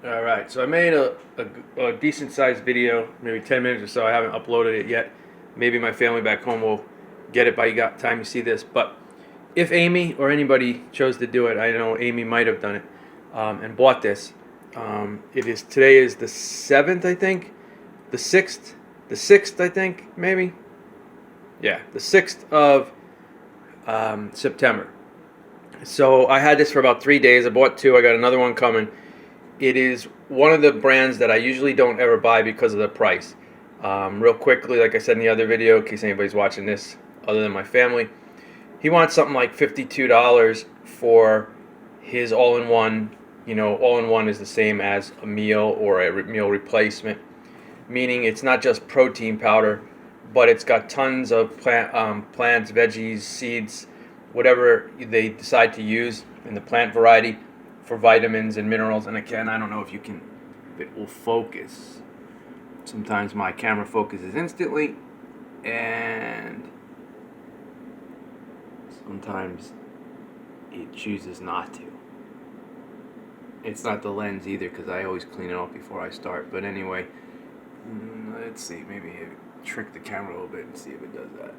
All right, so I made a decent sized video, maybe 10 minutes or so. I haven't uploaded it yet. Maybe my family back home will get it by the time you see this. But if Amy or anybody chose to do it, I know Amy might have done it and bought this. Today is the 7th, I think, the 6th, I think, maybe. Yeah, the 6th of September. So I had this for about 3 days. I bought two. I got another one coming. It is one of the brands that I usually don't ever buy because of the price. Real quickly, like I said in the other video, in case anybody's watching this other than my family, he wants something like $52 for his all-in-one. You know, all-in-one is the same as a meal or a meal replacement, meaning it's not just protein powder, but it's got tons of plants, veggies, seeds, whatever they decide to use in the plant variety for vitamins and minerals. And again, I don't know if it will focus. Sometimes my camera focuses instantly, and sometimes it chooses not to. It's not the lens either, because I always clean it off before I start. But anyway, let's see, maybe trick the camera a little bit and see if it does that.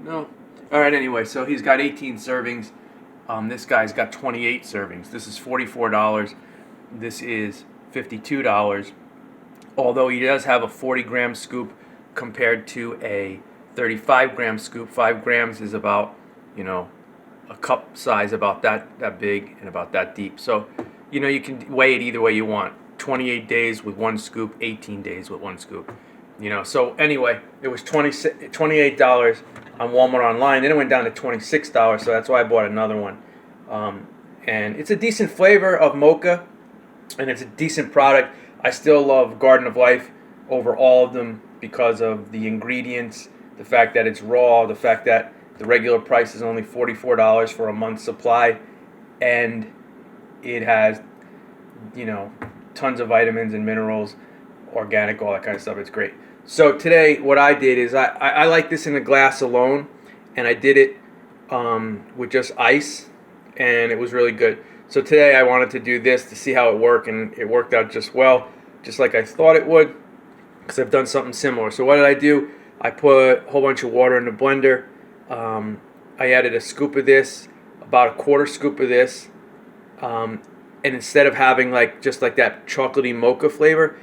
No. All right, anyway, so he's got 18 servings. This guy's got 28 servings. This is $44. This is $52. Although he does have a 40-gram scoop compared to a 35-gram scoop. 5 grams is about, a cup size, about that big and about that deep. So, you can weigh it either way you want. 28 days with one scoop, 18 days with one scoop. So anyway, it was $28 on Walmart online. Then it went down to $26, so that's why I bought another one. And it's a decent flavor of Mocha, and it's a decent product. I still love Garden of Life over all of them because of the ingredients, the fact that it's raw, the fact that the regular price is only $44 for a month's supply, and it has, tons of vitamins and minerals, organic, all that kind of stuff. It's great. So today, what I did is I like this in a glass alone, and I did it with just ice, and it was really good. So today I wanted to do this to see how it worked, and it worked out just well, just like I thought it would, because I've done something similar. So what did I do? I put a whole bunch of water in the blender. I added a scoop of this, about a quarter scoop of this, and instead of having just like that chocolatey mocha flavor,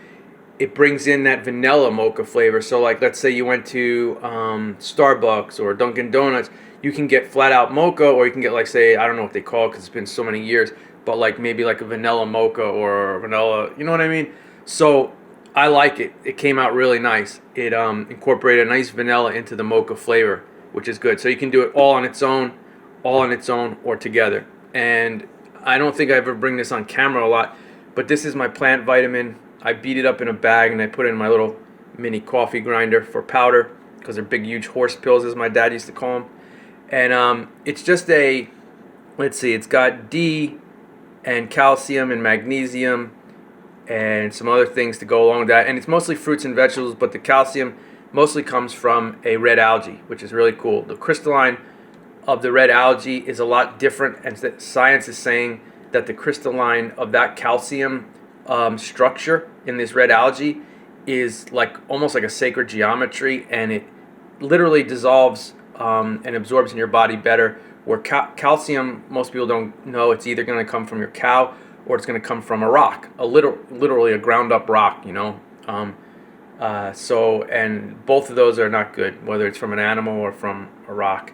it brings in that vanilla mocha flavor. So let's say you went to Starbucks or Dunkin' Donuts, you can get flat out mocha, or you can get say, I don't know what they call it because it's been so many years, but maybe a vanilla mocha or vanilla, you know what I mean? So I like it. It came out really nice. It incorporated a nice vanilla into the mocha flavor, which is good. So you can do it all on its own, or together. And I don't think I ever bring this on camera a lot, but this is my plant vitamin. I beat it up in a bag and I put it in my little mini coffee grinder for powder, because they're big, huge horse pills, as my dad used to call them. And it's just it's got D and calcium and magnesium and some other things to go along with that. And it's mostly fruits and vegetables, but the calcium mostly comes from a red algae, which is really cool. The crystalline of the red algae is a lot different, and science is saying that the crystalline of that calcium structure in this red algae is almost like a sacred geometry, and it literally dissolves and absorbs in your body better. Where calcium, most people don't know, it's either going to come from your cow or it's going to come from a rock, literally a ground up rock, and both of those are not good, whether it's from an animal or from a rock.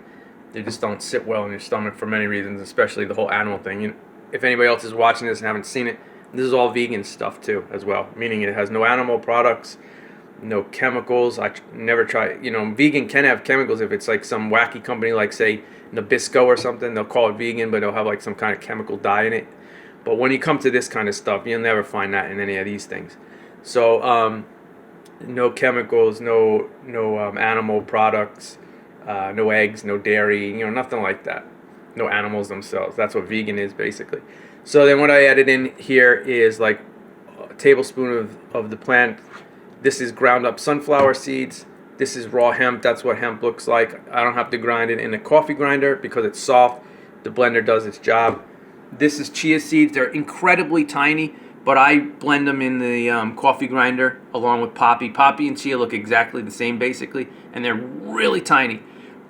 They just don't sit well in your stomach for many reasons, especially the whole animal thing. If anybody else is watching this and haven't seen it, this is all vegan stuff too, as well, meaning it has no animal products, no chemicals. I never try. Vegan can have chemicals if it's some wacky company, say Nabisco or something. They'll call it vegan, but they'll have some kind of chemical dye in it. But when you come to this kind of stuff, you'll never find that in any of these things. So no chemicals, no animal products, no eggs, no dairy, nothing like that. No animals themselves. That's what vegan is, basically. So then what I added in here is a tablespoon of the plant. This is ground up sunflower seeds. This is raw hemp. That's what hemp looks like. I don't have to grind it in a coffee grinder because it's soft. The blender does its job. This is chia seeds. They're incredibly tiny, but I blend them in the coffee grinder along with poppy. Poppy and chia look exactly the same basically, and they're really tiny.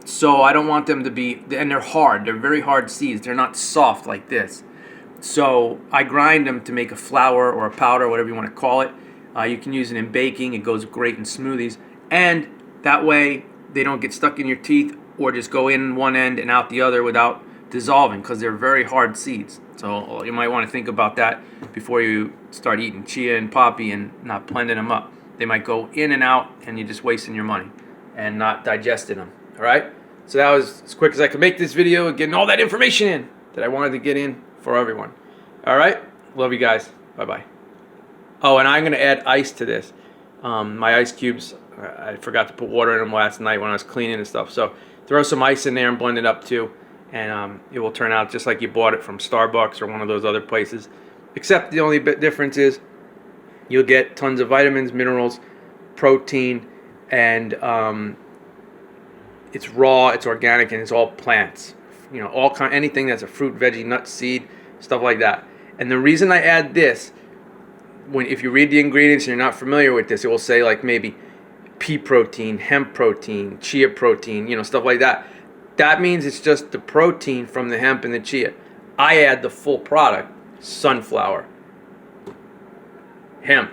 So I don't want them to be, and they're hard. They're very hard seeds. They're not soft like this. So I grind them to make a flour or a powder, whatever you want to call it. You can use it in baking. It goes great in smoothies. And that way they don't get stuck in your teeth or just go in one end and out the other without dissolving, because they're very hard seeds. So you might want to think about that before you start eating chia and poppy and not blending them up. They might go in and out and you're just wasting your money and not digesting them. All right? So that was as quick as I could make this video and getting all that information in that I wanted to get in for everyone. All right? Love you guys. Bye-bye. Oh, and I'm going to add ice to this. My ice cubes, I forgot to put water in them last night when I was cleaning and stuff. So throw some ice in there and blend it up too. And it will turn out just like you bought it from Starbucks or one of those other places. Except the only difference is you'll get tons of vitamins, minerals, protein, and it's raw, it's organic, and it's all plants. You know, anything that's a fruit, veggie, nut, seed, stuff like that. And the reason I add this, if you read the ingredients and you're not familiar with this, it will say like maybe pea protein, hemp protein, chia protein, you know, stuff like that. That means it's just the protein from the hemp and the chia. I add the full product: sunflower, hemp,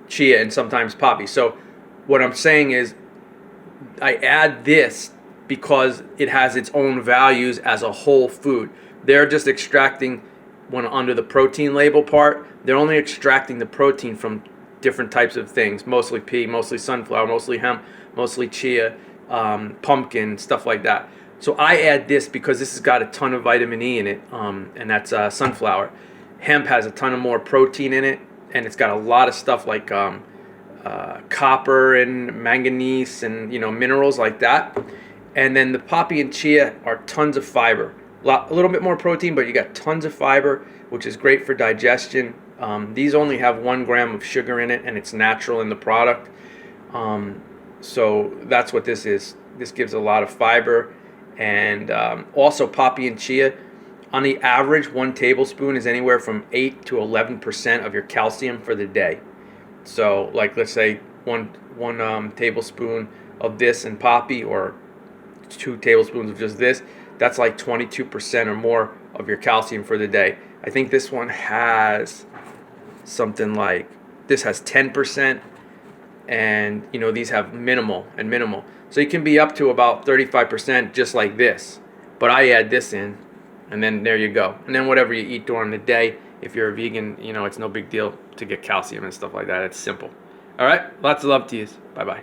chia, and sometimes poppy. So what I'm saying is I add this because it has its own values as a whole food. They're just extracting, when under the protein label part, they're only extracting the protein from different types of things, mostly pea, mostly sunflower, mostly hemp, mostly chia, pumpkin, stuff like that. So I add this because this has got a ton of vitamin E in it, and that's sunflower. Hemp has a ton of more protein in it, and it's got a lot of stuff like copper and manganese and, you know, minerals like that. And then the poppy and chia are tons of fiber. A little bit more protein, but you got tons of fiber, which is great for digestion. These only have 1 gram of sugar in it, and it's natural in the product. So that's what this is. This gives a lot of fiber. And also poppy and chia, on the average, 1 tablespoon is anywhere from 8 to 11% of your calcium for the day. So like, let's say one tablespoon of this and poppy, or 2 tablespoons of just this, that's like 22% or more of your calcium for the day. I think this one has something like, this has 10%, and you know, these have minimal and minimal. So you can be up to about 35% just like this. But I add this in, and then there you go. And then whatever you eat during the day, if you're a vegan, you know, it's no big deal to get calcium and stuff like that. It's simple. All right? Lots of love to you. Bye-bye.